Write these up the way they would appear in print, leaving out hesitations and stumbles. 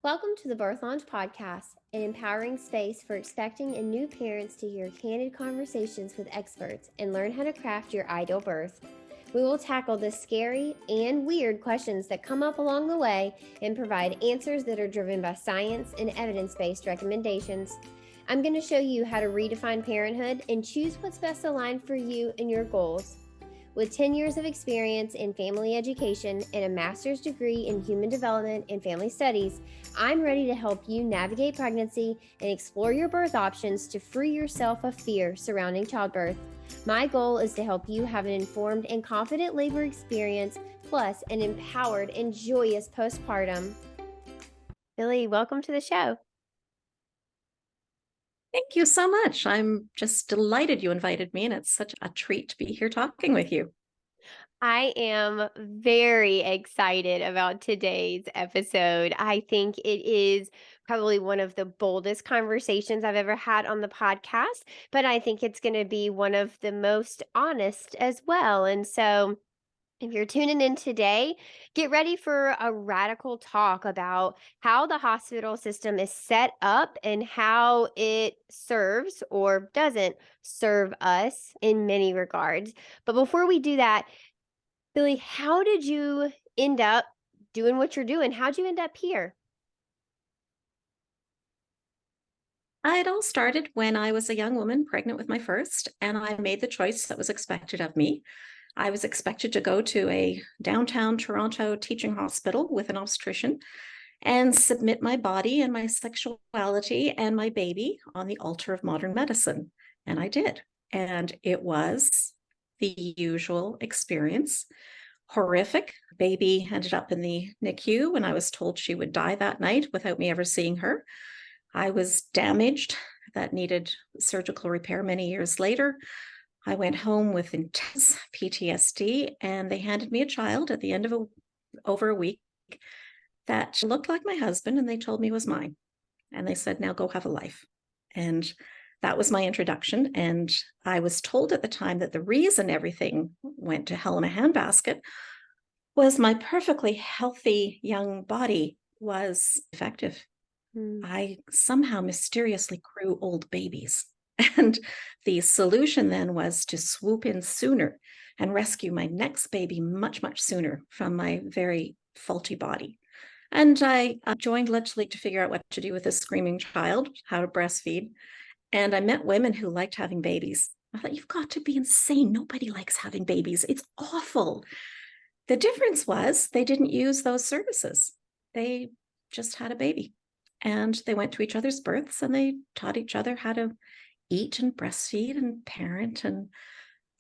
Welcome to the Birth Lounge Podcast, an empowering space for expecting and new parents to hear candid conversations with experts and learn how to craft your ideal birth. We will tackle the scary and weird questions that come up along the way and provide answers that are driven by science and evidence-based recommendations. I'm going to show you how to redefine parenthood and choose what's best aligned for you and your goals. With 10 years of experience in family education and a master's degree in human development and family studies, I'm ready to help you navigate pregnancy and explore your birth options to free yourself of fear surrounding childbirth. My goal is to help you have an informed and confident labor experience, plus an empowered and joyous postpartum. Billie, welcome to the show. Thank you so much. I'm just delighted you invited me, and it's such a treat to be here talking with you. I am very excited about today's episode. I think it is probably one of the boldest conversations I've ever had on the podcast, but I think it's going to be one of the most honest as well. And so, if you're tuning in today, get ready for a radical talk about how the hospital system is set up and how it serves or doesn't serve us in many regards. But before we do that, Billie, how did you end up doing what you're doing? How'd you end up here? It all started when I was a young woman pregnant with my first, and I made the choice that was expected of me. I was expected to go to a downtown Toronto teaching hospital with an obstetrician and submit my body and my sexuality and my baby on the altar of modern medicine. And I did. And it was the usual experience. Horrific. Baby ended up in the NICU when I was told she would die that night without me ever seeing her. I was damaged. That needed surgical repair many years later. I went home with intense PTSD, and they handed me a child at the end of over a week that looked like my husband, and they told me was mine. And they said, now go have a life. And that was my introduction. And I was told at the time that the reason everything went to hell in a handbasket was my perfectly healthy young body was effective. I somehow mysteriously grew old babies. And the solution then was to swoop in sooner and rescue my next baby much, much sooner from my very faulty body. And I joined Legislative League to figure out what to do with this screaming child, how to breastfeed. And I met women who liked having babies. I thought, you've got to be insane. Nobody likes having babies. It's awful. The difference was they didn't use those services. They just had a baby. And they went to each other's births and they taught each other how to eat and breastfeed and parent and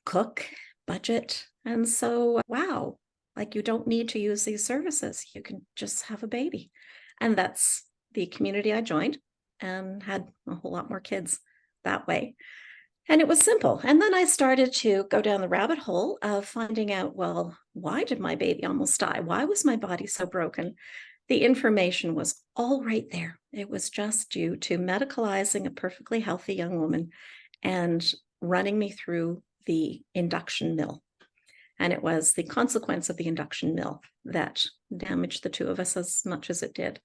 cook, budget. And so, wow, like you don't need to use these services. You can just have a baby. And that's the community I joined and had a whole lot more kids that way. And it was simple. And then I started to go down the rabbit hole of finding out, well, why did my baby almost die? Why was my body so broken? The information was all right there. It was just due to medicalizing a perfectly healthy young woman and running me through the induction mill. And it was the consequence of the induction mill that damaged the two of us as much as it did.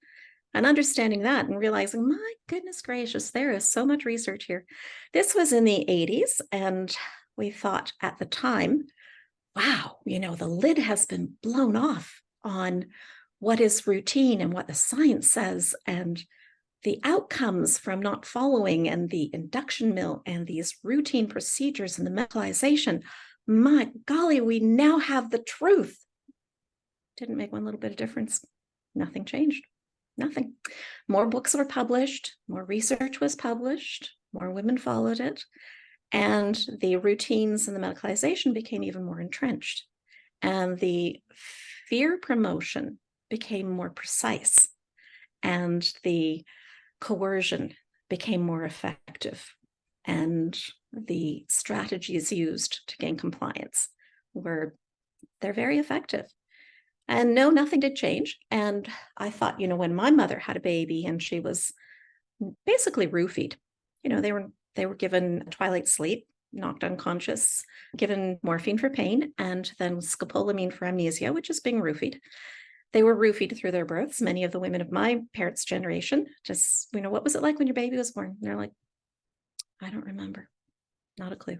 And understanding that and realizing, my goodness gracious, there is so much research here. This was in the 80s, and we thought at the time, wow, the lid has been blown off on what is routine and what the science says, and the outcomes from not following, and the induction mill and these routine procedures and the medicalization. My golly, we now have the truth. Didn't make one little bit of difference. Nothing changed. Nothing. More books were published, more research was published, more women followed it, and the routines and the medicalization became even more entrenched. And the fear promotion became more precise, and the coercion became more effective, and the strategies used to gain compliance they're very effective. And no, nothing did change. And I thought, when my mother had a baby and she was basically roofied, they were given twilight sleep, knocked unconscious, given morphine for pain, and then scopolamine for amnesia, which is being roofied. They were roofied through their births. Many of the women of my parents' generation just, what was it like when your baby was born? And they're like, I don't remember. Not a clue.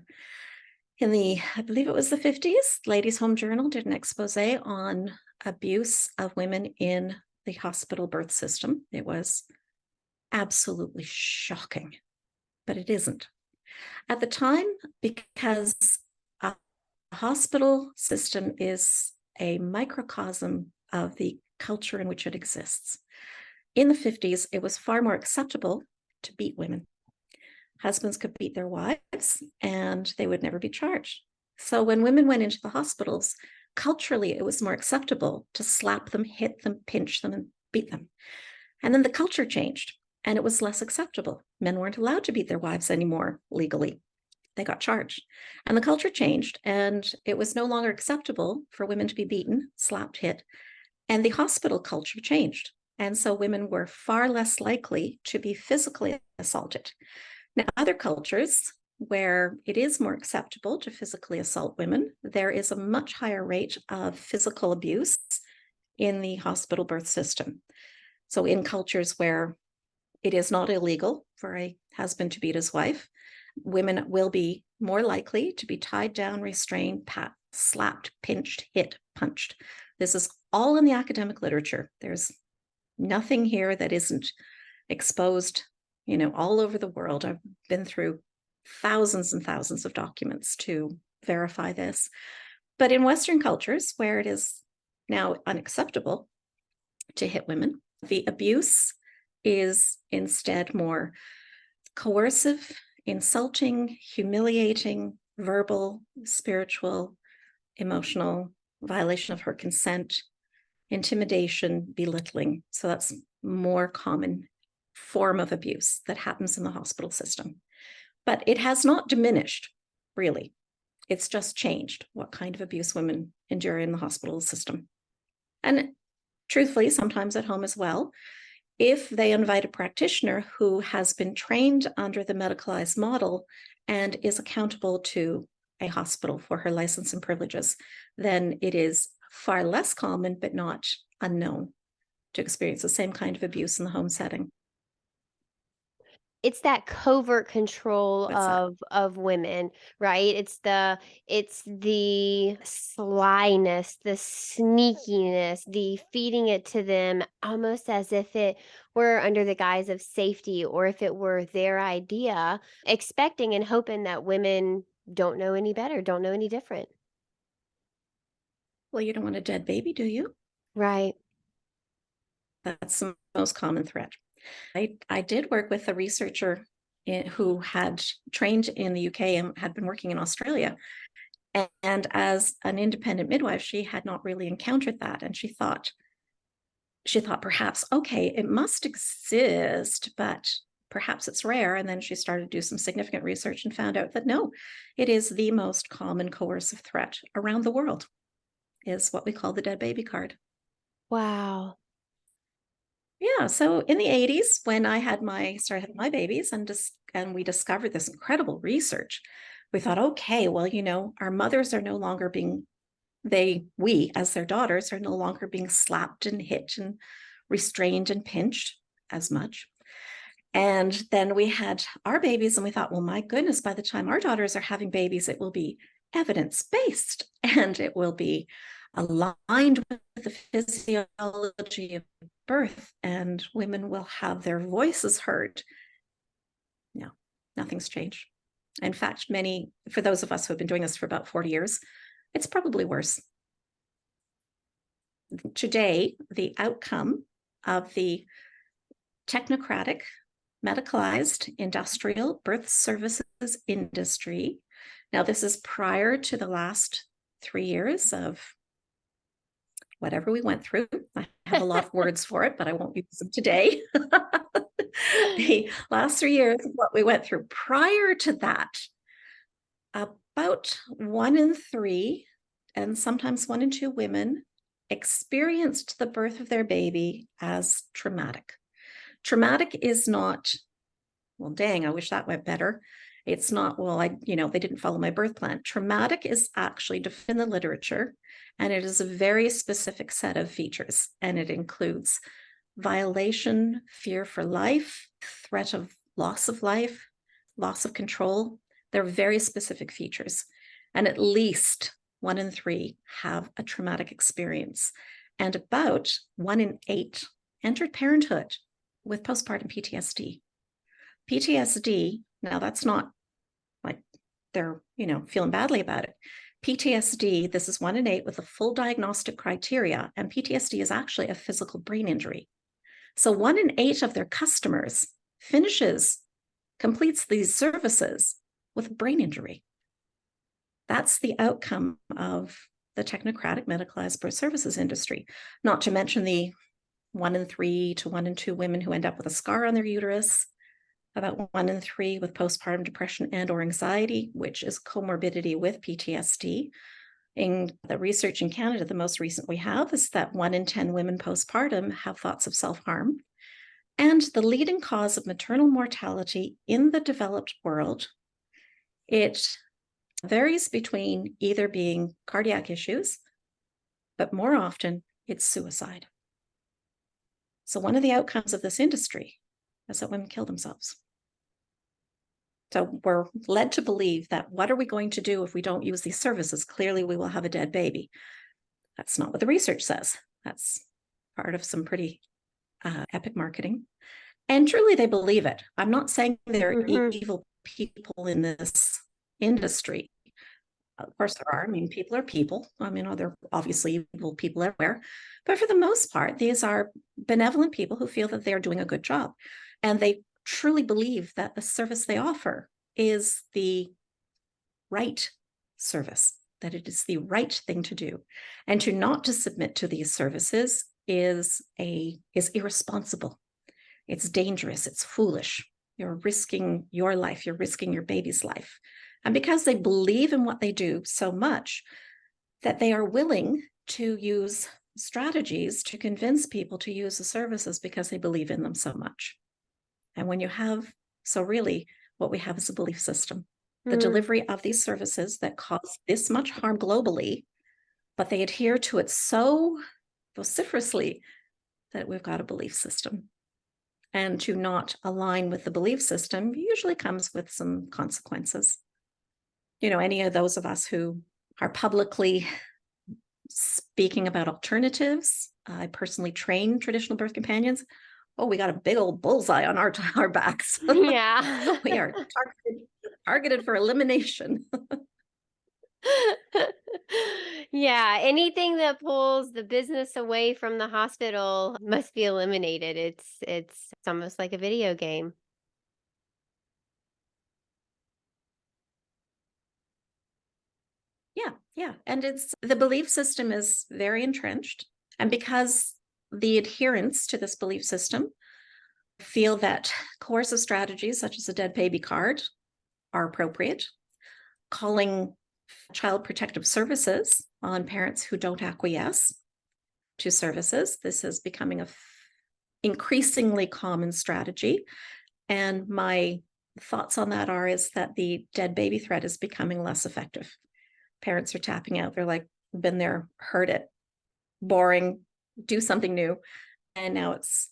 I believe it was the 50s, Ladies' Home Journal did an expose on abuse of women in the hospital birth system. It was absolutely shocking, but it isn't. At the time, because a hospital system is a microcosm of the culture in which it exists. In the 50s, it was far more acceptable to beat women. Husbands could beat their wives and they would never be charged. So when women went into the hospitals, culturally, it was more acceptable to slap them, hit them, pinch them, and beat them. And then the culture changed and it was less acceptable. Men weren't allowed to beat their wives anymore legally. They got charged. And the culture changed and it was no longer acceptable for women to be beaten, slapped, hit. And the hospital culture changed. And so women were far less likely to be physically assaulted. Now, other cultures where it is more acceptable to physically assault women, there is a much higher rate of physical abuse in the hospital birth system. So in cultures where it is not illegal for a husband to beat his wife, women will be more likely to be tied down, restrained, slapped, pinched, hit, punched. This is all in the academic literature. There's nothing here that isn't exposed, all over the world. I've been through thousands and thousands of documents to verify this. But in Western cultures, where it is now unacceptable to hit women, the abuse is instead more coercive, insulting, humiliating, verbal, spiritual, emotional, violation of her consent, intimidation, belittling. So that's more common form of abuse that happens in the hospital system. But it has not diminished, really. It's just changed what kind of abuse women endure in the hospital system. And truthfully, sometimes at home as well, if they invite a practitioner who has been trained under the medicalized model and is accountable to a hospital for her license and privileges, then it is far less common, but not unknown, to experience the same kind of abuse in the home setting. It's that covert control What's that? of women, right? It's the slyness, the sneakiness, the feeding it to them almost as if it were under the guise of safety or if it were their idea, expecting and hoping that women don't know any better, don't know any different. Well, you don't want a dead baby, do you? Right. That's the most common threat. I did work with a researcher who had trained in the UK and had been working in Australia. And as an independent midwife, she had not really encountered that. And she thought perhaps, okay, it must exist, but perhaps it's rare. And then she started to do some significant research and found out that no, it is the most common coercive threat around the world, is what we call the dead baby card. Wow. Yeah, so in the 80s, when I started having my babies and we discovered this incredible research, we thought, okay, well, our mothers are no longer we as their daughters are no longer being slapped and hit and restrained and pinched as much. And then we had our babies and we thought, well, my goodness, by the time our daughters are having babies, it will be evidence-based and it will be aligned with the physiology of birth and women will have their voices heard. No, nothing's changed. In fact, for those of us who have been doing this for about 40 years, it's probably worse. Today, the outcome of the technocratic, medicalized, industrial birth services industry. Now, this is prior to the last 3 years of whatever we went through. I have a lot of words for it, but I won't use them today. The last 3 years of what we went through. Prior to that, about 1 in 3, and sometimes 1 in 2 women experienced the birth of their baby as traumatic. Traumatic is not, well, dang, I wish that went better. It's not, well, they didn't follow my birth plan. Traumatic is actually defined in the literature, and it is a very specific set of features. And it includes violation, fear for life, threat of life, loss of control. They're very specific features. And at least 1 in 3 have a traumatic experience. And about 1 in 8 entered parenthood with postpartum PTSD. PTSD, now that's not like they're, feeling badly about it. PTSD, this is 1 in 8 with a full diagnostic criteria, and PTSD is actually a physical brain injury. So 1 in 8 of their customers completes these services with brain injury. That's the outcome of the technocratic medicalized birth services industry, not to mention the 1 in 3 to 1 in 2 women who end up with a scar on their uterus, about 1 in 3 with postpartum depression and or anxiety, which is comorbidity with PTSD. In the research in Canada, the most recent we have is that 1 in 10 women postpartum have thoughts of self-harm. And the leading cause of maternal mortality in the developed world, it varies between either being cardiac issues, but more often it's suicide. So one of the outcomes of this industry is that women kill themselves. So we're led to believe that what are we going to do if we don't use these services? Clearly, we will have a dead baby. That's not what the research says. That's part of some pretty epic marketing. And truly, they believe it. I'm not saying they're evil people in this industry. Of course, there are. I mean, people are people. I mean, there are obviously evil people everywhere. But for the most part, these are benevolent people who feel that they're doing a good job. And they truly believe that the service they offer is the right service, that it is the right thing to do. And to submit to these services is irresponsible. It's dangerous. It's foolish. You're risking your life. You're risking your baby's life. And because they believe in what they do so much that they are willing to use strategies to convince people to use the services because they believe in them so much. And really what we have is a belief system. The delivery of these services that cause this much harm globally, but they adhere to it so vociferously that we've got a belief system. And to not align with the belief system usually comes with some consequences. Any of those of us who are publicly speaking about alternatives, I personally train traditional birth companions. Oh, we got a big old bullseye on our backs. Yeah. We are targeted for elimination. Yeah, anything that pulls the business away from the hospital must be eliminated. It's almost like a video game. Yeah. And the belief system is very entrenched. And because the adherents to this belief system feel that coercive strategies such as a dead baby card are appropriate, calling child protective services on parents who don't acquiesce to services. This is becoming an increasingly common strategy. And my thoughts on that is that the dead baby threat is becoming less effective. Parents are tapping out. They're like, been there, heard it, boring, do something new. And now it's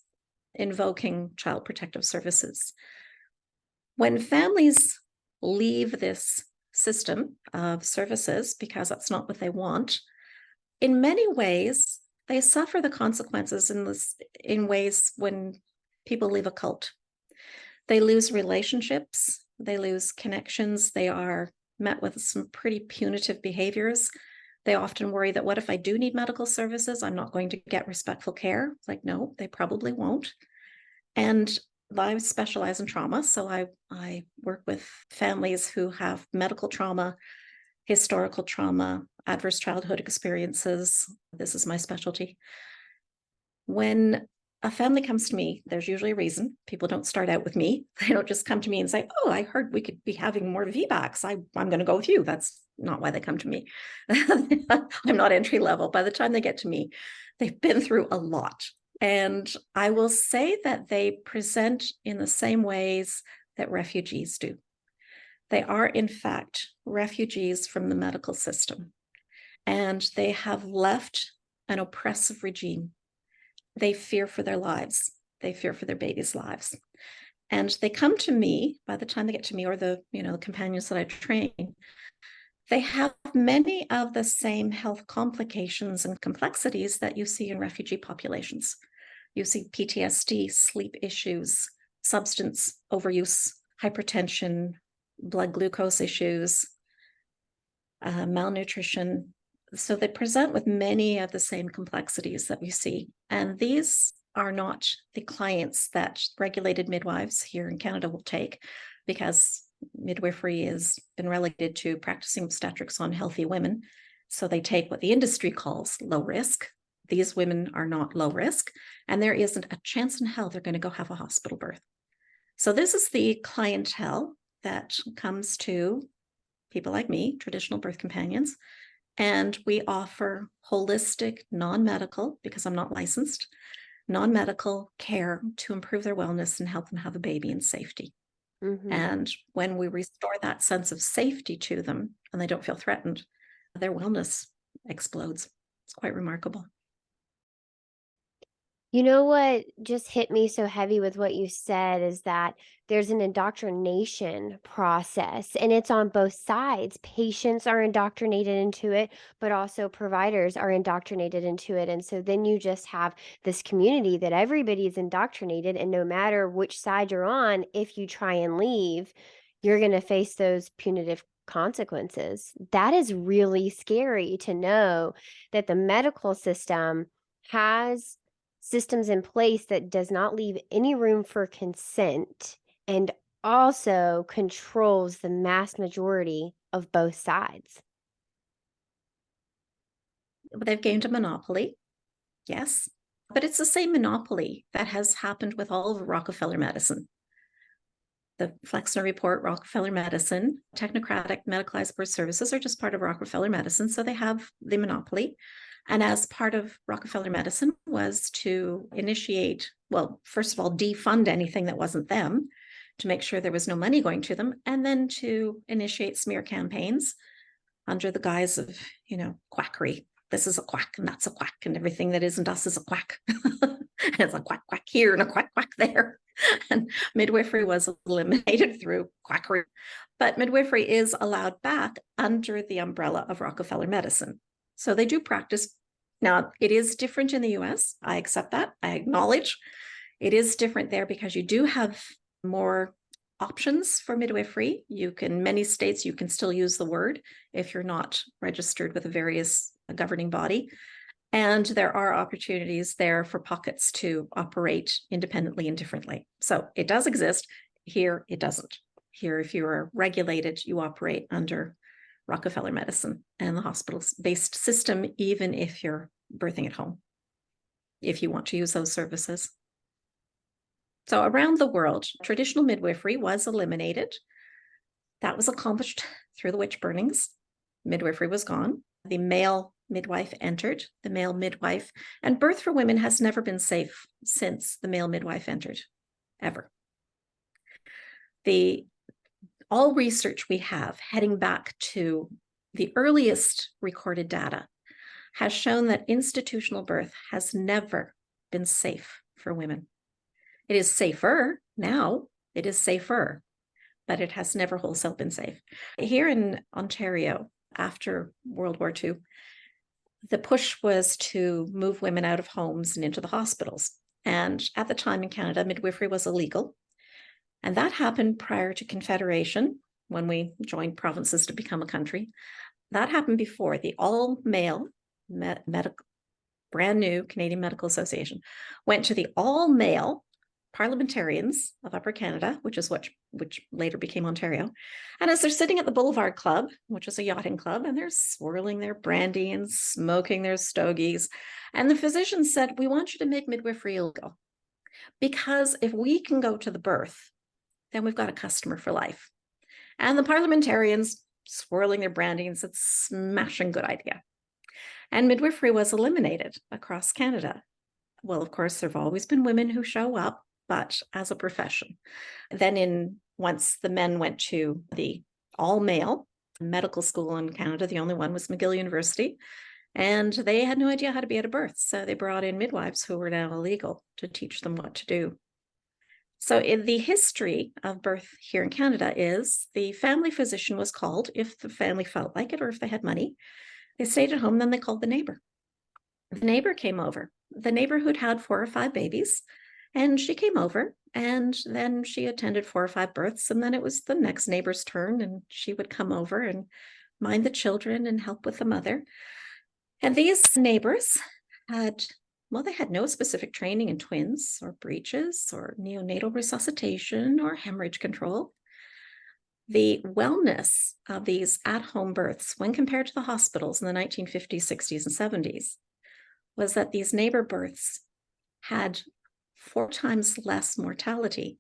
invoking child protective services. When families leave this system of services because that's not what they want, in many ways, they suffer the consequences in ways when people leave a cult. They lose relationships, they lose connections, they are met with some pretty punitive behaviors. They often worry that what if I do need medical services, I'm not going to get respectful care. It's like, no, they probably won't. And I specialize in trauma, so I work with families who have medical trauma, historical trauma, adverse childhood experiences. This is my specialty. When a family comes to me, there's usually a reason. People don't start out with me. They don't just come to me and say, oh, I heard we could be having more VBACs. I'm going to go with you. That's not why they come to me. I'm not entry level. By the time they get to me, they've been through a lot. And I will say that they present in the same ways that refugees do. They are, in fact, refugees from the medical system, and they have left an oppressive regime. They fear for their lives. They fear for their babies' lives. And they come to me, by the time they get to me, or the companions that I train, they have many of the same health complications and complexities that you see in refugee populations. You see PTSD, sleep issues, substance overuse, hypertension, blood glucose issues, malnutrition. So they present with many of the same complexities that we see. And these are not the clients that regulated midwives here in Canada will take, because midwifery has been relegated to practicing obstetrics on healthy women. So they take what the industry calls low risk. These women are not low risk, and there isn't a chance in hell they're going to go have a hospital birth. So this is the clientele that comes to people like me, traditional birth companions, and we offer holistic, non-medical, because I'm not licensed, non-medical care to improve their wellness and help them have a baby in safety. Mm-hmm. And when we restore that sense of safety to them and they don't feel threatened, their wellness explodes. It's quite remarkable. You know what just hit me so heavy with what you said is that there's an indoctrination process, and it's on both sides. Patients are indoctrinated into it, but also providers are indoctrinated into it. And so then you just have this community that everybody is indoctrinated, and no matter which side you're on, if you try and leave, you're going to face those punitive consequences. That is really scary to know that the medical system has systems in place that does not leave any room for consent and also controls the mass majority of both sides. They've gained a monopoly, yes, but it's the same monopoly that has happened with all of Rockefeller medicine. The Flexner Report, Rockefeller Medicine, technocratic medicalized birth services are just part of Rockefeller Medicine, so they have the monopoly. And as part of Rockefeller Medicine was to initiate, well, first of all, defund anything that wasn't them, to make sure there was no money going to them, and then to initiate smear campaigns under the guise of, quackery. This is a quack and that's a quack, and everything that isn't us is a quack. And it's a quack, quack here and a quack, quack there. And midwifery was eliminated through quackery. But midwifery is allowed back under the umbrella of Rockefeller Medicine. So they do practice. Now, it is different in the US. I accept that. I acknowledge it is different there because you do have more options for midwifery. Many states, you can still use the word if you're not registered with a various governing body. And there are opportunities there for pockets to operate independently and differently. So it does exist. Here, it doesn't. Here, if you are regulated, you operate under Rockefeller Medicine and the hospital-based system, even if you're birthing at home, if you want to use those services. So around the world, traditional midwifery was eliminated. That was accomplished through the witch burnings. Midwifery was gone. The male midwife entered, the male midwife, and birth for women has never been safe since the male midwife entered, ever. All research we have heading back to the earliest recorded data has shown that institutional birth has never been safe for women. It is safer now, it is safer, but it has never wholesale been safe. Here in Ontario, after World War II, the push was to move women out of homes and into the hospitals. And at the time in Canada, midwifery was illegal. And that happened prior to Confederation, when we joined provinces to become a country. That happened before the all-male brand new Canadian Medical Association went to the all-male parliamentarians of Upper Canada, which later became Ontario. And as they're sitting at the Boulevard Club, which is a yachting club, and they're swirling their brandy and smoking their stogies, and the physicians said, "We want you to make midwifery illegal, because if we can go to the birth, then we've got a customer for life." And the parliamentarians, swirling their brandy, and said, "Smashing good idea." And midwifery was eliminated across Canada. Well, of course, there have always been women who show up, but as a profession. Then once the men went to the all male medical school in Canada. The only one was McGill University. And they had no idea how to be at a birth. So they brought in midwives who were now illegal to teach them what to do. So in the history of birth here in Canada is the family physician was called if the family felt like it or if they had money. They stayed at home, then they called the neighbor. The neighbor came over. The neighbor who'd had 4 or 5 babies, and she came over, and then she attended 4 or 5 births, and then it was the next neighbor's turn, and she would come over and mind the children and help with the mother. And these neighbors had, well, they had no specific training in twins or breeches or neonatal resuscitation or hemorrhage control. The wellness of these at-home births, when compared to the hospitals in the 1950s, 60s, and 70s, was that these neighbor births had 4 times less mortality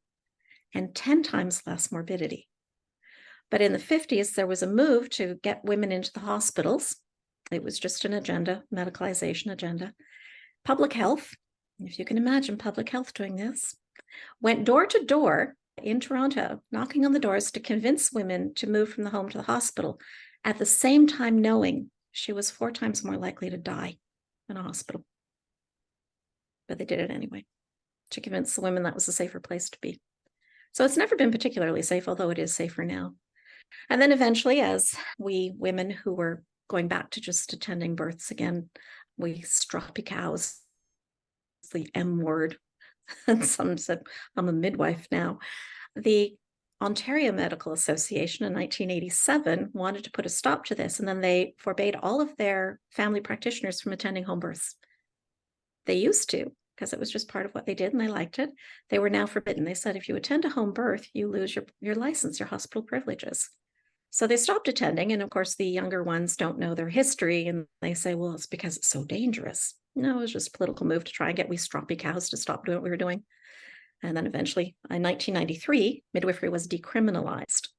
and 10 times less morbidity. But in the 50s, there was a move to get women into the hospitals. It was just an agenda, medicalization agenda. Public health, if you can imagine public health doing this, went door to door in Toronto, knocking on the doors to convince women to move from the home to the hospital, at the same time knowing she was 4 times more likely to die in a hospital. But they did it anyway, to convince the women that was a safer place to be. So it's never been particularly safe, although it is safer now. And then eventually, as we women who were going back to just attending births again, we stroppy cows, the M word, and some said, I'm a midwife now. The Ontario Medical Association in 1987 wanted to put a stop to this, and then they forbade all of their family practitioners from attending home births. They used to, because it was just part of what they did and they liked it. They were now forbidden. They said, if you attend a home birth, you lose your license, your hospital privileges. So they stopped attending. And of course, the younger ones don't know their history. And they say, well, it's because it's so dangerous. No, it was just a political move to try and get we stroppy cows to stop doing what we were doing. And then eventually, in 1993, midwifery was decriminalized.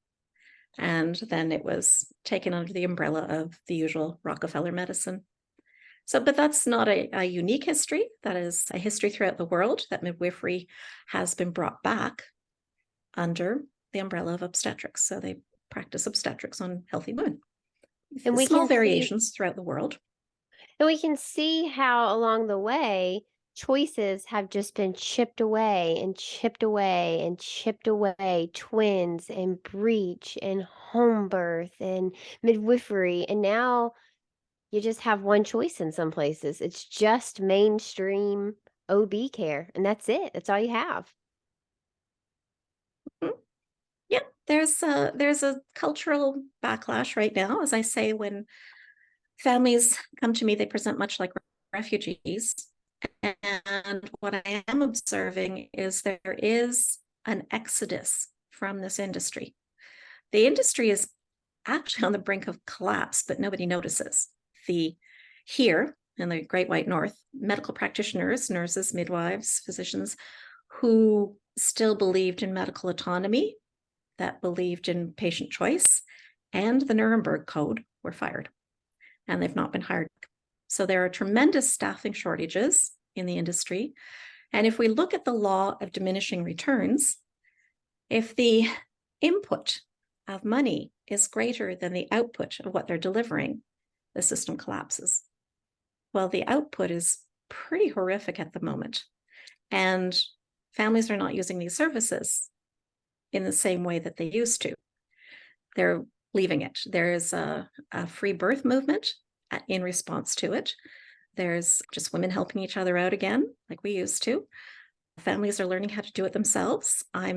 And then it was taken under the umbrella of the usual Rockefeller medicine. So, but that's not a unique history. That is a history throughout the world, that midwifery has been brought back under the umbrella of obstetrics. So they practice obstetrics on healthy women. And we Small can variations throughout the world. And we can see how along the way, choices have just been chipped away and chipped away and chipped away. Twins and breech and home birth and midwifery. And now you just have one choice in some places. It's just mainstream OB care. And that's it. That's all you have. Yeah, there's a cultural backlash right now. As I say, when families come to me, they present much like refugees. And what I am observing is there is an exodus from this industry. The industry is actually on the brink of collapse, but nobody notices. Here in the Great White North, medical practitioners, nurses, midwives, physicians who still believed in medical autonomy, that believed in patient choice, and the Nuremberg Code were fired, and they've not been hired. So there are tremendous staffing shortages in the industry. And if we look at the law of diminishing returns, if the input of money is greater than the output of what they're delivering, the system collapses. Well, the output is pretty horrific at the moment. And families are not using these services in the same way that they used to. They're leaving it. There is a free birth movement in response to it. There's just women helping each other out again, like we used to. Families are learning how to do it themselves. I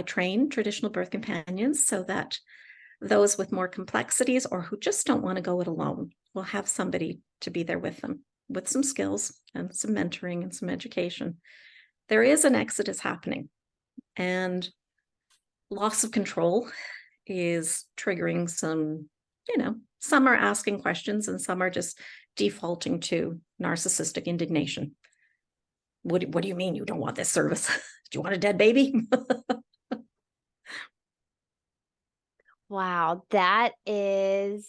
train traditional birth companions so that those with more complexities or who just don't want to go it alone will have somebody to be there with them, with some skills and some mentoring and some education. There is an exodus happening, and loss of control is triggering some, some are asking questions and some are just defaulting to narcissistic indignation. What do you mean you don't want this service? Do you want a dead baby? Wow, that is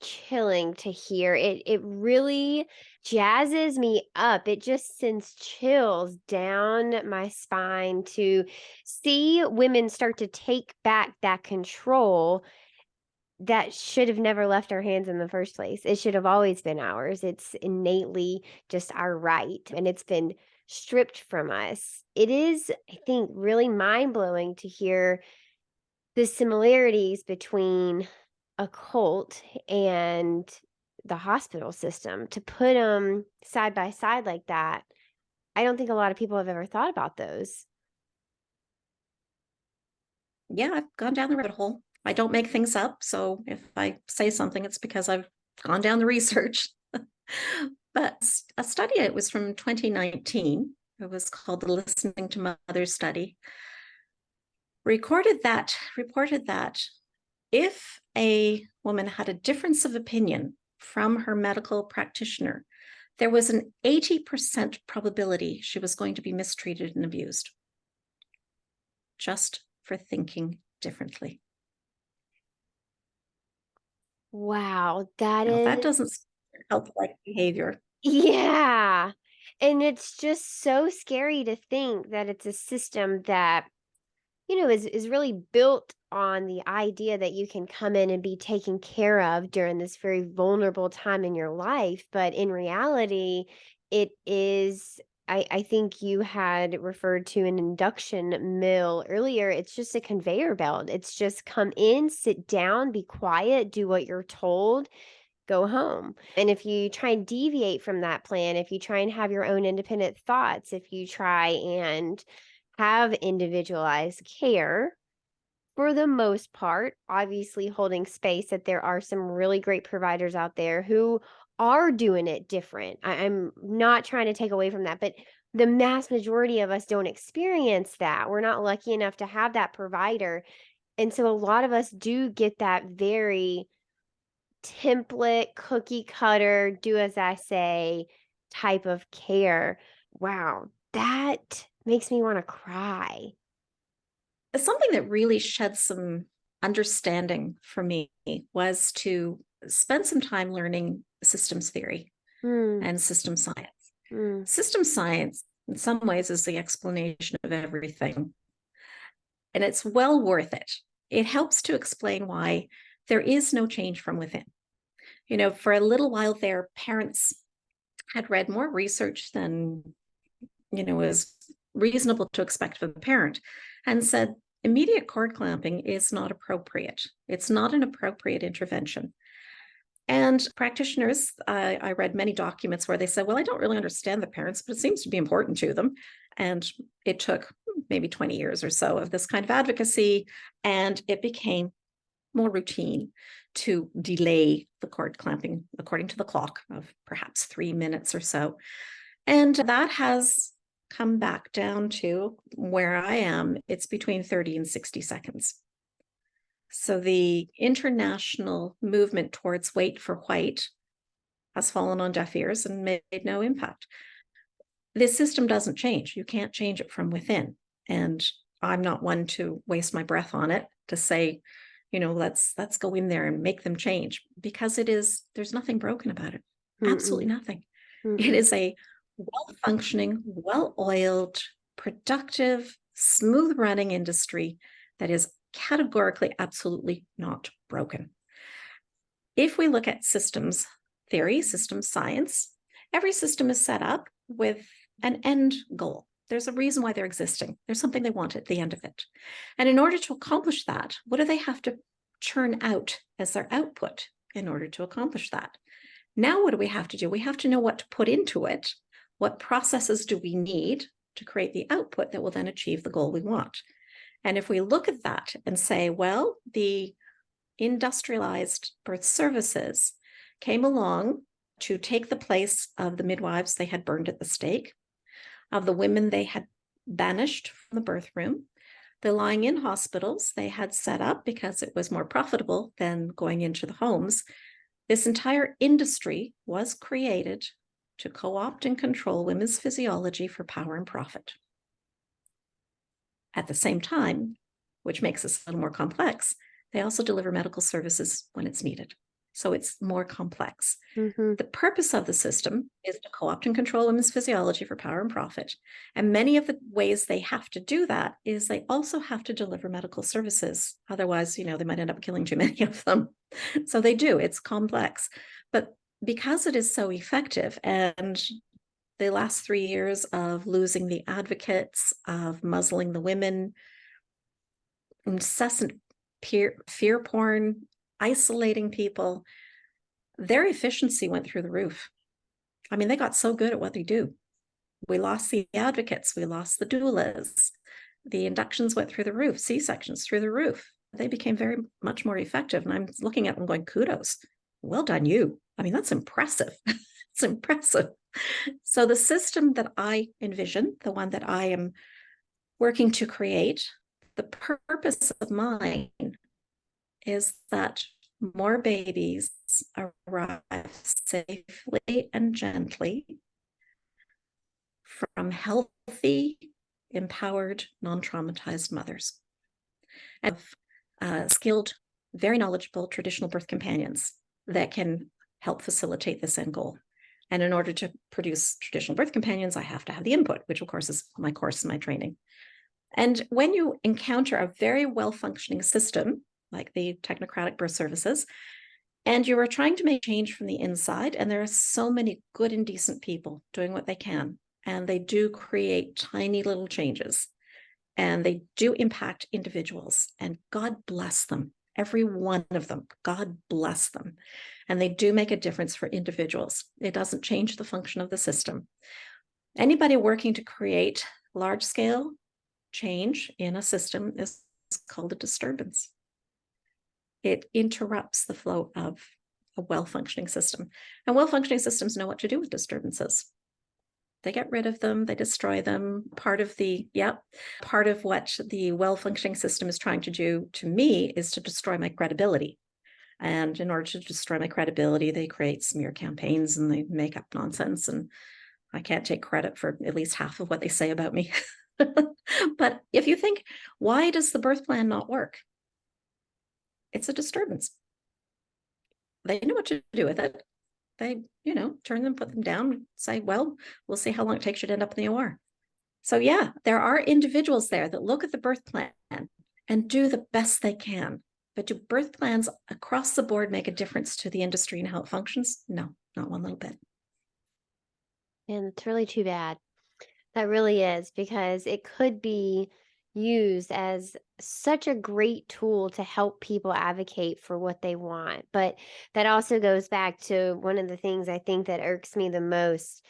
chilling to hear. It really jazzes me up. It just sends chills down my spine to see women start to take back that control that should have never left our hands in the first place. It should have always been ours. It's innately just our right, and it's been stripped from us. It is, I think, really mind-blowing to hear the similarities between a cult and the hospital system. To put them side by side like that, I don't think a lot of people have ever thought about those. Yeah, I've gone down the rabbit hole. I don't make things up. So if I say something, it's because I've gone down the research. But a study, it was from 2019. It was called the Listening to Mothers study. Reported that if a woman had a difference of opinion from her medical practitioner, there was an 80% probability she was going to be mistreated and abused just for thinking differently. Wow, that Now, that is doesn't help like behavior. yeah. And it's just so scary to think that it's a system that, is really built on the idea that you can come in and be taken care of during this very vulnerable time in your life. But in reality, it is, I think you had referred to an induction mill earlier. It's just a conveyor belt. It's just come in, sit down, be quiet, do what you're told, go home. And if you try and deviate from that plan, if you try and have your own independent thoughts, if you try and have individualized care, for the most part, obviously holding space that there are some really great providers out there who are doing it different. I'm not trying to take away from that, but the mass majority of us don't experience that. We're not lucky enough to have that provider. And so a lot of us do get that very template, cookie cutter, do as I say type of care. Wow, that makes me want to cry. Something that really shed some understanding for me was to spend some time learning systems theory Mm, and system science. mm, System science, in some ways, is the explanation of everything, and it's well worth it. It helps to explain why there is no change from within. For a little while there, parents had read more research than, is reasonable to expect of a parent, and said immediate cord clamping is not appropriate. It's not an appropriate intervention. And practitioners, I read many documents where they said, well, I don't really understand the parents, but it seems to be important to them. And it took maybe 20 years or so of this kind of advocacy, and it became more routine to delay the cord clamping according to the clock of perhaps 3 minutes or so. And that has come back down to where I am. It's between 30 and 60 seconds. So the international movement towards wait for white has fallen on deaf ears and made no impact. This system doesn't change. You can't change it from within. And I'm not one to waste my breath on it to say, let's go in there and make them change, because there's nothing broken about it. Absolutely mm-mm, nothing. It mm-mm. is a well-functioning, well-oiled, productive, smooth-running industry that is categorically, absolutely not broken. If we look at systems theory, systems science, every system is set up with an end goal. There's a reason why they're existing. There's something they want at the end of it. And in order to accomplish that, what do they have to churn out as their output in order to accomplish that? Now, what do we have to do? We have to know what to put into it. What processes do we need to create the output that will then achieve the goal we want? And if we look at that and say, well, the industrialized birth services came along to take the place of the midwives they had burned at the stake, of the women they had banished from the birth room, the lying in hospitals they had set up because it was more profitable than going into the homes. This entire industry was created to co-opt and control women's physiology for power and profit. At the same time, which makes this a little more complex, they also deliver medical services when it's needed. So it's more complex. Mm-hmm. The purpose of the system is to co-opt and control women's physiology for power and profit. And many of the ways they have to do that is they also have to deliver medical services. Otherwise, they might end up killing too many of them. So they do. It's complex. But because it is so effective, and the last 3 years of losing the advocates, of muzzling the women, incessant fear porn, isolating people, their efficiency went through the roof. I mean, they got so good at what they do. We lost the advocates, we lost the doulas, the inductions went through the roof, C-sections through the roof. They became very much more effective. And I'm looking at them going, kudos, well done you. I mean, that's impressive. It's impressive. So the system that I envision, the one that I am working to create, the purpose of mine is that more babies arrive safely and gently from healthy, empowered, non-traumatized mothers. And skilled, very knowledgeable traditional birth companions that can help facilitate this end goal. And in order to produce traditional birth companions, I have to have the input, which of course is my course and my training. And when you encounter a very well-functioning system, like the technocratic birth services, and you are trying to make change from the inside, and there are so many good and decent people doing what they can, and they do create tiny little changes, and they do impact individuals, and God bless them, every one of them, God bless them. And they do make a difference for individuals. It doesn't change the function of the system. Anybody working to create large-scale change in a system is called a disturbance. It interrupts the flow of a well-functioning system. And well-functioning systems know what to do with disturbances. They get rid of them, they destroy them. Part of what the well-functioning system is trying to do to me is to destroy my credibility. And in order to destroy my credibility, they create smear campaigns and they make up nonsense. And I can't take credit for at least half of what they say about me. But if you think, why does the birth plan not work? It's a disturbance. They know what to do with it. They, turn them, put them down, say, well, we'll see how long it takes you to end up in the OR. So yeah, there are individuals there that look at the birth plan and do the best they can. But do birth plans across the board make a difference to the industry and how it functions? No, not one little bit. And it's really too bad. That really is, because it could be used as such a great tool to help people advocate for what they want. But that also goes back to one of the things I think that irks me the most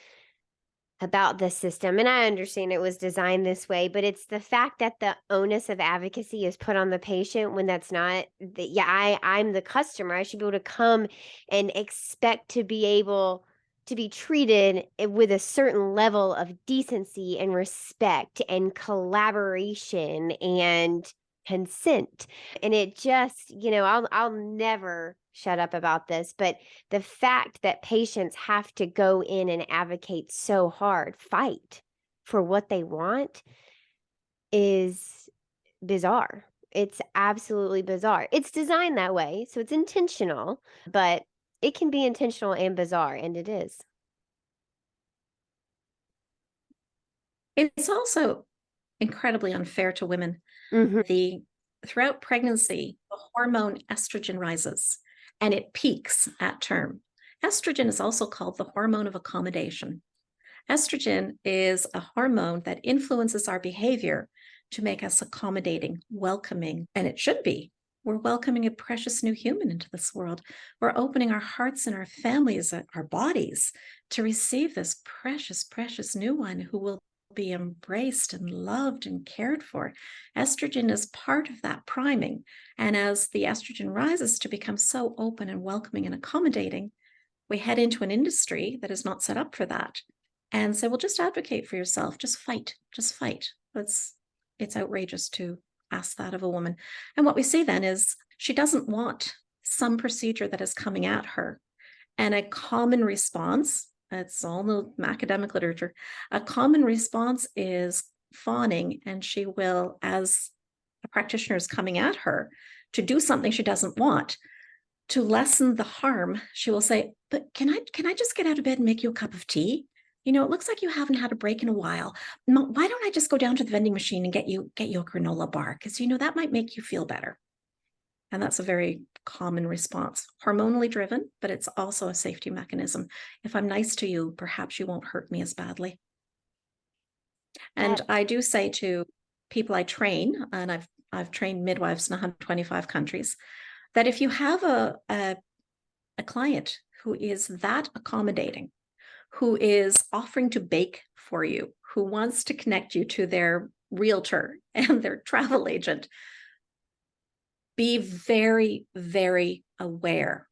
about this system. And I understand it was designed this way, but it's the fact that the onus of advocacy is put on the patient when that's not I'm the customer. I should be able to come and expect to be able to be treated with a certain level of decency and respect and collaboration and consent. And it just, I'll never shut up about this, but the fact that patients have to go in and advocate so hard, fight for what they want, is bizarre. It's absolutely bizarre. It's designed that way, so it's intentional, but it can be intentional and bizarre, and it is. It's also incredibly unfair to women. Mm-hmm. Throughout pregnancy, the hormone estrogen rises and it peaks at term. Estrogen is also called the hormone of accommodation. Estrogen is a hormone that influences our behavior to make us accommodating, welcoming, and it should be. We're welcoming a precious new human into this world. We're opening our hearts and our families, our bodies, to receive this precious, precious new one who will be embraced and loved and cared for. Estrogen is part of that priming. And as the estrogen rises to become so open and welcoming and accommodating, we head into an industry that is not set up for that. And so we'll just advocate for yourself. Just fight. Just fight. It's outrageous to ask that of a woman. And what we see then is she doesn't want some procedure that is coming at her. And a common response, it's all the academic literature, a common response is fawning, and she will, as a practitioner is coming at her to do something she doesn't want, to lessen the harm, she will say, but can I just get out of bed and make you a cup of tea? You know, it looks like you haven't had a break in a while. Why don't I just go down to the vending machine and get you a granola bar? Because, you know, that might make you feel better. And that's a very common response, hormonally driven, but it's also a safety mechanism. If I'm nice to you, perhaps you won't hurt me as badly. And I do say to people I train, and I've trained midwives in 125 countries, that if you have a client who is that accommodating, who is offering to bake for you, who wants to connect you to their realtor and their travel agent, be very, very aware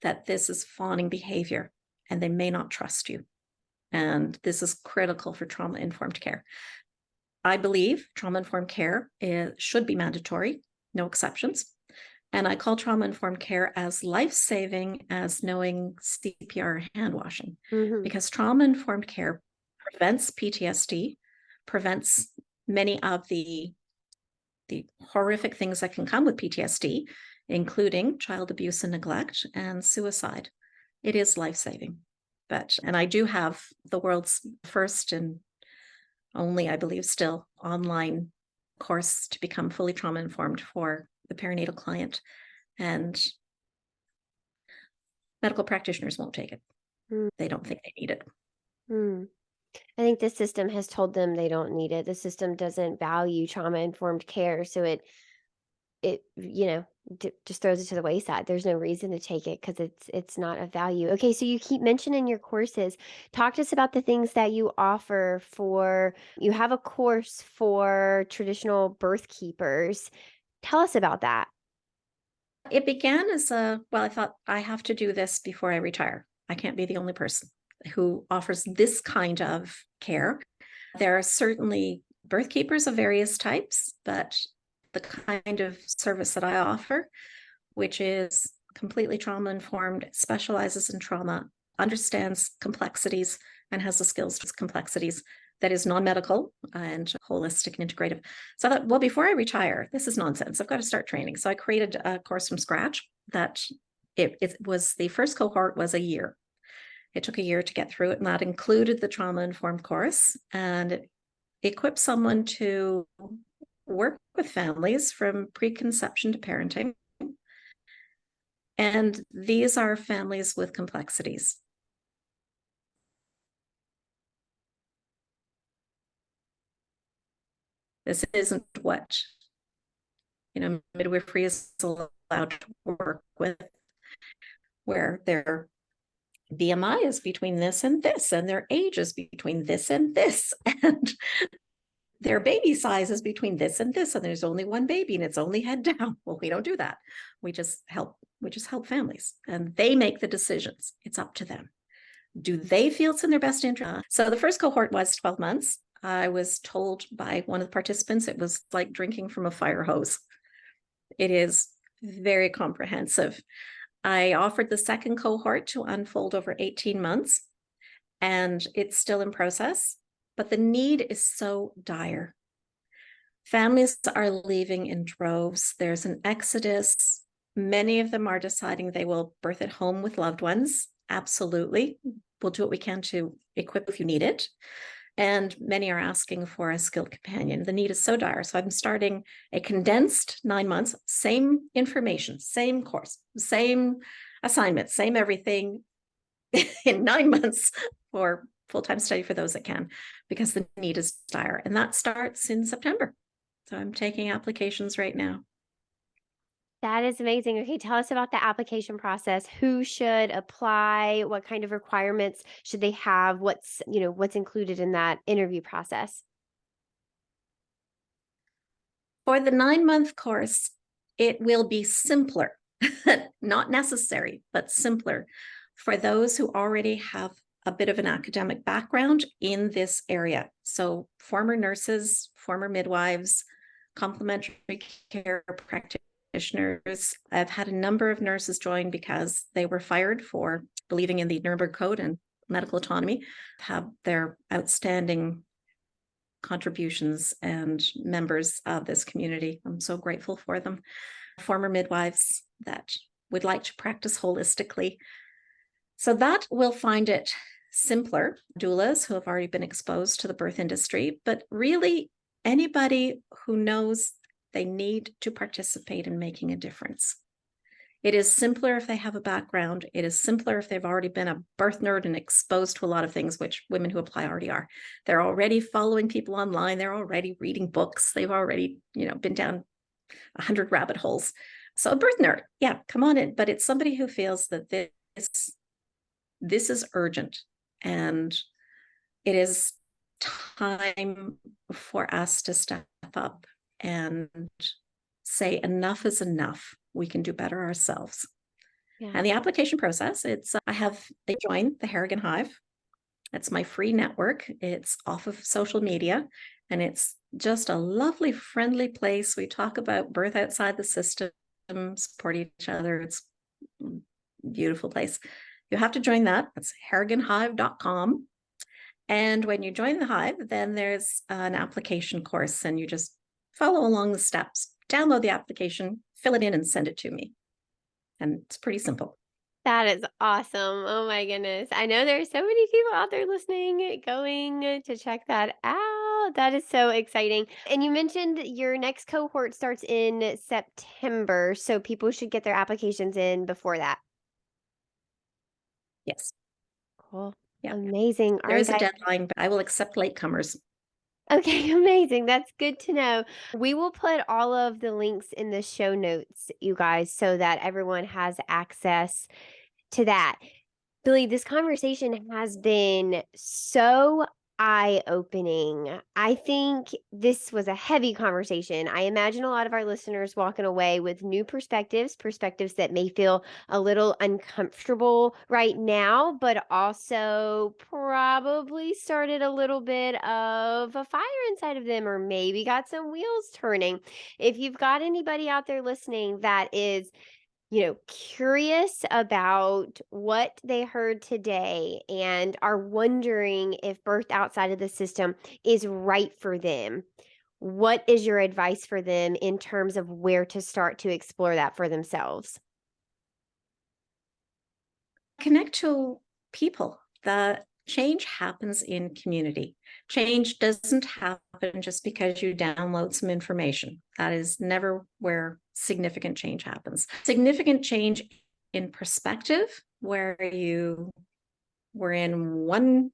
that this is fawning behavior and they may not trust you. And this is critical for trauma-informed care. I believe trauma-informed care should be mandatory, no exceptions. And I call trauma-informed care as life-saving as knowing CPR hand washing, because trauma-informed care prevents PTSD, prevents many of the horrific things that can come with PTSD, including child abuse and neglect and suicide. It is life-saving. And I do have the world's first and only, I believe, still online course to become fully trauma-informed for the perinatal client, and medical practitioners won't take it. They don't think they need it. I think the system has told them they don't need it. The system doesn't value trauma-informed care, so it just throws it to the wayside. There's no reason to take it because it's not of value. Okay, so you keep mentioning your courses. Talk to us about the things that you offer you have a course for traditional birth keepers. Tell us about that. It began as I thought I have to do this before I retire. I can't be the only person who offers this kind of care. There are certainly birth keepers of various types, but the kind of service that I offer, which is completely trauma-informed, specializes in trauma, understands complexities, and has the skills to complexities, that is non-medical and holistic and integrative. So I thought, well, before I retire, this is nonsense. I've got to start training. So I created a course from scratch that it was, the first cohort was a year. It took a year to get through it, and that included the trauma-informed course, and it equipped someone to work with families from preconception to parenting. And these are families with complexities. This isn't what, midwifery is allowed to work with, where their BMI is between this and this, and their age is between this and this, and their baby size is between this and this, and there's only one baby and it's only head down. Well, we don't do that. We just help families, and they make the decisions. It's up to them. Do they feel it's in their best interest? So the first cohort was 12 months. I was told by one of the participants it was like drinking from a fire hose. It is very comprehensive. I offered the second cohort to unfold over 18 months, and it's still in process, but the need is so dire. Families are leaving in droves. There's an exodus. Many of them are deciding they will birth at home with loved ones. Absolutely. We'll do what we can to equip if you need it. And many are asking for a skilled companion. The need is so dire. So I'm starting a condensed 9 months, same information, same course, same assignment, same everything in 9 months for full-time study for those that can, because the need is dire. And that starts in September. So I'm taking applications right now. That is amazing. Okay, tell us about the application process. Who should apply? What kind of requirements should they have? What's included in that interview process? For the 9-month course, it will be simpler, not necessary, but simpler for those who already have a bit of an academic background in this area. So former nurses, former midwives, complementary care practitioners. I've had a number of nurses join because they were fired for believing in the Nuremberg Code and medical autonomy, have their outstanding contributions and members of this community. I'm so grateful for them. Former midwives that would like to practice holistically. So that will find it simpler. Doulas who have already been exposed to the birth industry, but really anybody who knows they need to participate in making a difference. It is simpler if they have a background. It is simpler if they've already been a birth nerd and exposed to a lot of things, which women who apply already are. They're already following people online. They're already reading books. They've already, been down 100 rabbit holes. So a birth nerd, yeah, come on in. But it's somebody who feels that this is urgent, and it is time for us to step up and say enough is enough. We can do better ourselves. Yeah. And the application process, they join the Harrigan Hive. It's my free network. It's off of social media, and it's just a lovely, friendly place. We talk about birth outside the system, support each other. It's a beautiful place. You have to join that. It's harriganhive.com. And when you join the Hive, then there's an application course, and you just follow along the steps, download the application, fill it in, and send it to me. And it's pretty simple. That is awesome. Oh my goodness. I know there's so many people out there listening, going to check that out. That is so exciting. And you mentioned your next cohort starts in September, so people should get their applications in before that. Yes. Cool. Yeah. Amazing. All There is right, a deadline, but I will accept latecomers. Okay, amazing. That's good to know. We will put all of the links in the show notes, you guys, so that everyone has access to that. Billie, this conversation has been so eye-opening. I think this was a heavy conversation. I imagine a lot of our listeners walking away with new perspectives that may feel a little uncomfortable right now, but also probably started a little bit of a fire inside of them, or maybe got some wheels turning. If you've got anybody out there listening that is curious about what they heard today and are wondering if birth outside of the system is right for them, what is your advice for them in terms of where to start to explore that for themselves? Connect to people. The change happens in community. Change doesn't happen just because you download some information. That is never where significant change happens. Significant change in perspective, where you were in one,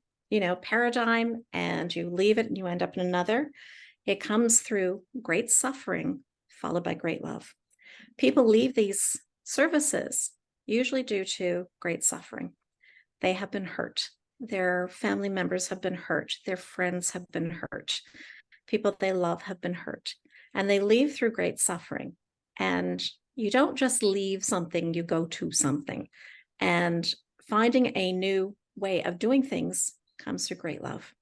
paradigm and you leave it and you end up in another. It comes through great suffering followed by great love. People leave these services usually due to great suffering. They have been hurt. Their family members have been hurt. Their friends have been hurt. People they love have been hurt. And they leave through great suffering. And you don't just leave something, you go to something. And finding a new way of doing things comes through great love.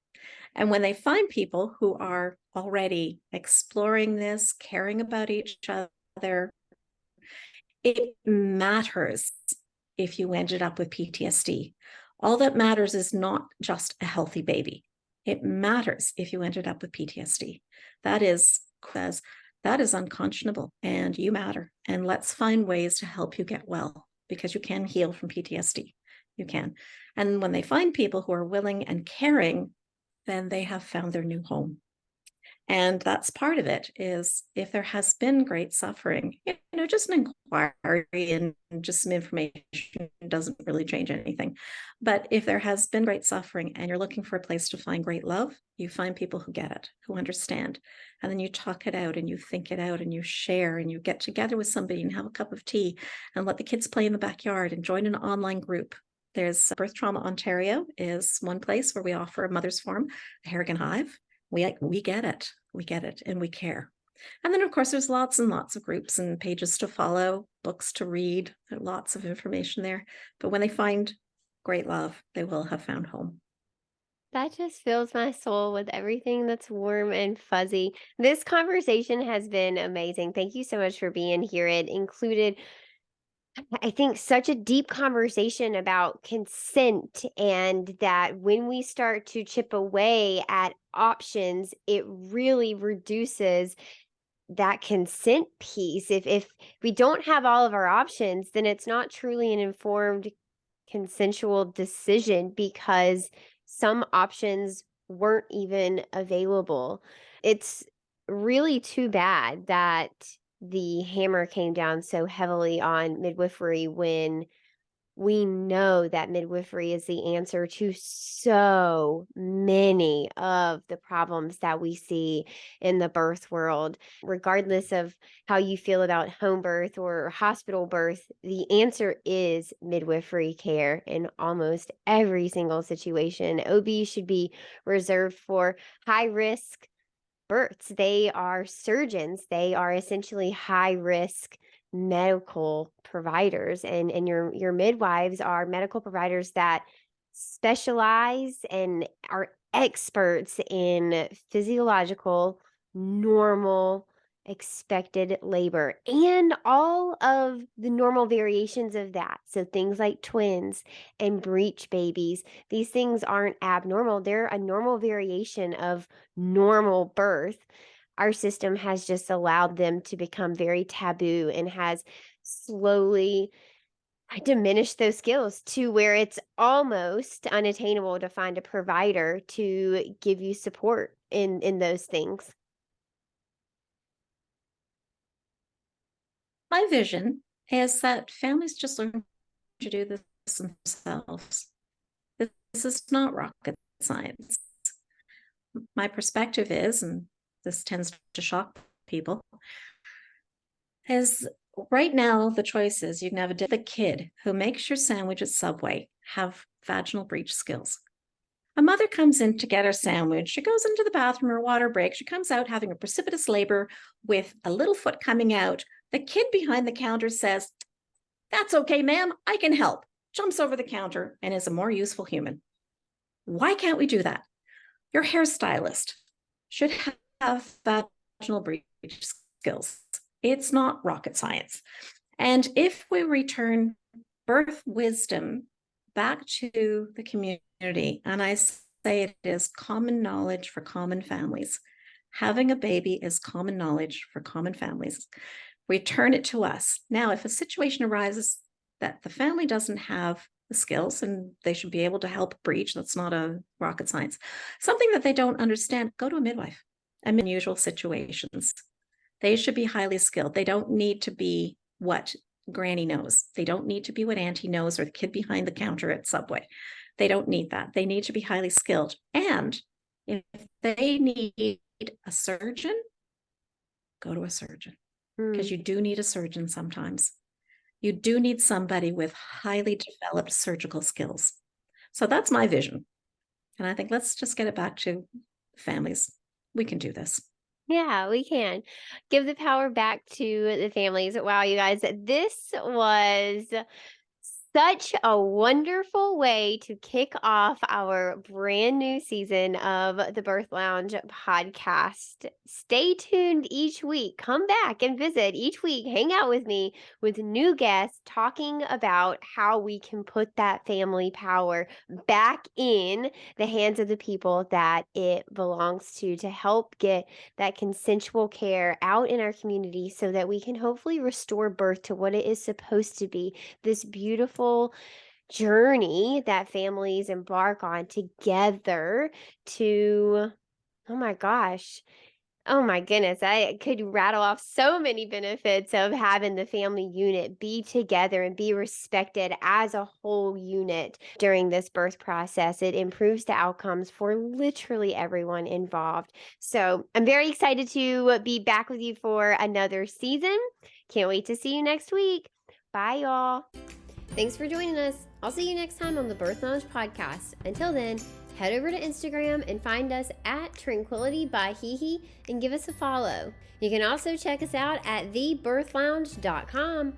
And when they find people who are already exploring this, caring about each other, it matters if you ended up with PTSD. All that matters is not just a healthy baby. It matters if you ended up with PTSD. That is unconscionable, and you matter. And let's find ways to help you get well, because you can heal from PTSD. You can. And when they find people who are willing and caring, then they have found their new home. And that's part of it, is if there has been great suffering, just an inquiry and just some information doesn't really change anything. But if there has been great suffering and you're looking for a place to find great love, you find people who get it, who understand. And then you talk it out and you think it out and you share and you get together with somebody and have a cup of tea and let the kids play in the backyard and join an online group. There's Birth Trauma Ontario is one place where we offer a mother's forum, the Harrigan Hive. We get it. We get it and we care. And then, of course, there's lots and lots of groups and pages to follow, books to read. There's lots of information there. But when they find great love, they will have found home. That just fills my soul with everything that's warm and fuzzy. This conversation has been amazing. Thank you so much for being here. It included, I think, such a deep conversation about consent, and that when we start to chip away at options, it really reduces that consent piece. If we don't have all of our options, then it's not truly an informed consensual decision because some options weren't even available. It's really too bad that the hammer came down so heavily on midwifery when we know that midwifery is the answer to so many of the problems that we see in the birth world. Regardless of how you feel about home birth or hospital birth, the answer is midwifery care in almost every single situation. OB should be reserved for high risk births. They are surgeons. They are essentially high risk medical providers, and your midwives are medical providers that specialize and are experts in physiological, normal, expected labor and all of the normal variations of that. So things like twins and breech babies, these things aren't abnormal. They're a normal variation of normal birth. Our system has just allowed them to become very taboo and has slowly diminished those skills to where it's almost unattainable to find a provider to give you support in those things. My vision is that families just learn to do this themselves. This is not rocket science. My perspective is, and this tends to shock people, is right now the choice is you can have the kid who makes your sandwich at Subway have vaginal breech skills. A mother comes in to get her sandwich. She goes into the bathroom or water break. She comes out having a precipitous labor with a little foot coming out. The kid behind the counter says, "That's okay, ma'am, I can help." Jumps over the counter and is a more useful human. Why can't we do that? Your hairstylist should have vaginal breech skills. It's not rocket science. And if we return birth wisdom back to the community, and I say it is common knowledge for common families, having a baby is common knowledge for common families. Return it to us. Now, if a situation arises that the family doesn't have the skills and they should be able to help breech, that's not a rocket science. Something that they don't understand, go to a midwife. In unusual situations, they should be highly skilled. They don't need to be what Granny knows. They don't need to be what Auntie knows or the kid behind the counter at Subway. They don't need that. They need to be highly skilled. And if they need a surgeon, go to a surgeon, because you do need a surgeon sometimes. You do need somebody with highly developed surgical skills. So that's my vision. And I think let's just get it back to families. We can do this. Yeah, we can. Give the power back to the families. Wow, you guys, this was such a wonderful way to kick off our brand new season of the Birth Lounge podcast. Stay tuned each week. Come back and visit each week. Hang out with me with new guests talking about how we can put that family power back in the hands of the people that it belongs to help get that consensual care out in our community so that we can hopefully restore birth to what it is supposed to be, this beautiful journey that families embark on together to, oh my gosh, oh my goodness, I could rattle off so many benefits of having the family unit be together and be respected as a whole unit during this birth process. It improves the outcomes for literally everyone involved. So I'm very excited to be back with you for another season. Can't wait to see you next week. Bye, y'all. Thanks for joining us. I'll see you next time on the Birth Lounge podcast. Until then, head over to Instagram and find us at Tranquility by Hihi and give us a follow. You can also check us out at thebirthlounge.com.